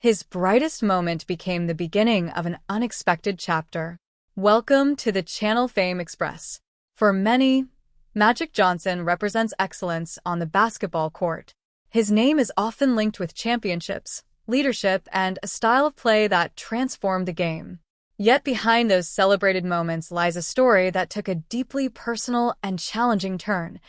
His brightest moment became the beginning of an unexpected chapter. Welcome to the Channel Fame Express. For many, Magic Johnson represents excellence on the basketball court. His name is often linked with championships, leadership, and a style of play that transformed the game. Yet behind those celebrated moments lies a story that took a deeply personal and challenging turn,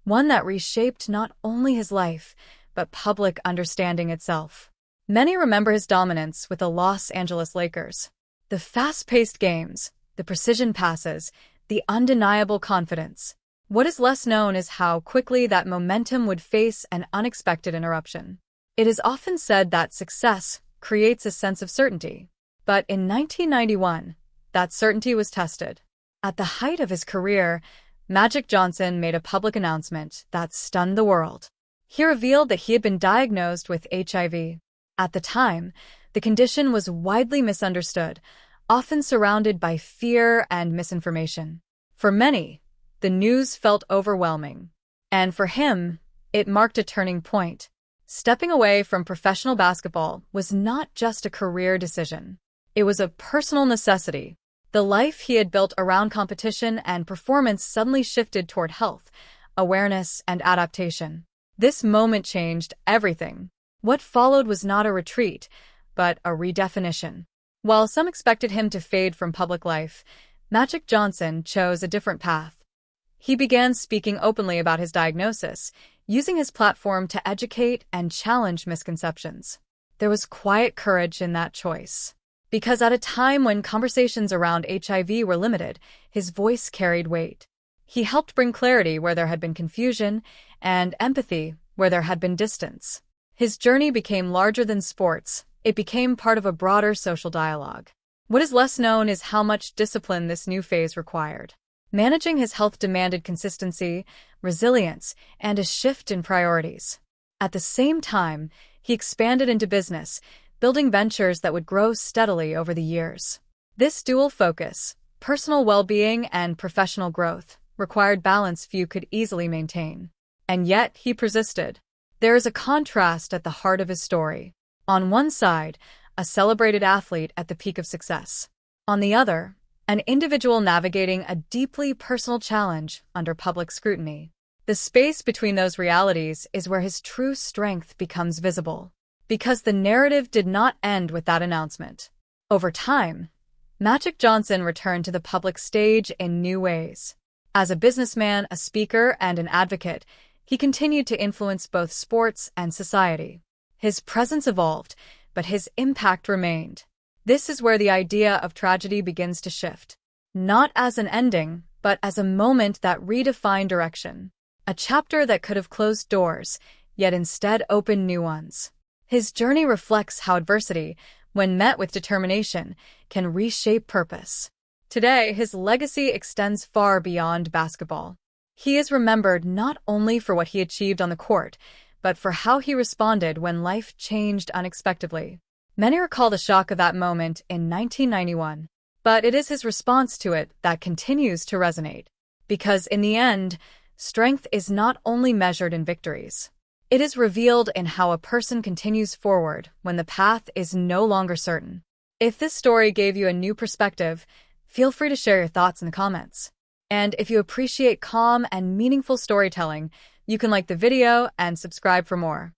one that reshaped not only his life, but public understanding itself. Many remember his dominance with the Los Angeles Lakers. The fast-paced games, the precision passes, the undeniable confidence. What is less known is how quickly that momentum would face an unexpected interruption. It is often said that success creates a sense of certainty. But in 1991, that certainty was tested. At the height of his career, Magic Johnson made a public announcement that stunned the world. He revealed that he had been diagnosed with HIV. At the time, the condition was widely misunderstood, often surrounded by fear and misinformation. For many, the news felt overwhelming. And for him, it marked a turning point. Stepping away from professional basketball was not just a career decision. It was a personal necessity. The life he had built around competition and performance suddenly shifted toward health, awareness, and adaptation. This moment changed everything. What followed was not a retreat, but a redefinition. While some expected him to fade from public life, Magic Johnson chose a different path. He began speaking openly about his diagnosis, using his platform to educate and challenge misconceptions. There was quiet courage in that choice. Because at a time when conversations around HIV were limited, his voice carried weight. He helped bring clarity where there had been confusion and empathy where there had been distance. His journey became larger than sports. It became part of a broader social dialogue. What is less known is how much discipline this new phase required. Managing his health demanded consistency, resilience, and a shift in priorities. At the same time, he expanded into business, building ventures that would grow steadily over the years. This dual focus, personal well-being and professional growth, required balance few could easily maintain. And yet, he persisted. There is a contrast at the heart of his story. On one side, a celebrated athlete at the peak of success. On the other, an individual navigating a deeply personal challenge under public scrutiny. The space between those realities is where his true strength becomes visible. Because the narrative did not end with that announcement. Over time, Magic Johnson returned to the public stage in new ways. As a businessman, a speaker, and an advocate, he continued to influence both sports and society. His presence evolved, but his impact remained. This is where the idea of tragedy begins to shift. Not as an ending, but as a moment that redefined direction. A chapter that could have closed doors, yet instead opened new ones. His journey reflects how adversity, when met with determination, can reshape purpose. Today, his legacy extends far beyond basketball. He is remembered not only for what he achieved on the court, but for how he responded when life changed unexpectedly. Many recall the shock of that moment in 1991, but it is his response to it that continues to resonate. Because in the end, strength is not only measured in victories. It is revealed in how a person continues forward when the path is no longer certain. If this story gave you a new perspective, feel free to share your thoughts in the comments. And if you appreciate calm and meaningful storytelling, you can like the video and subscribe for more.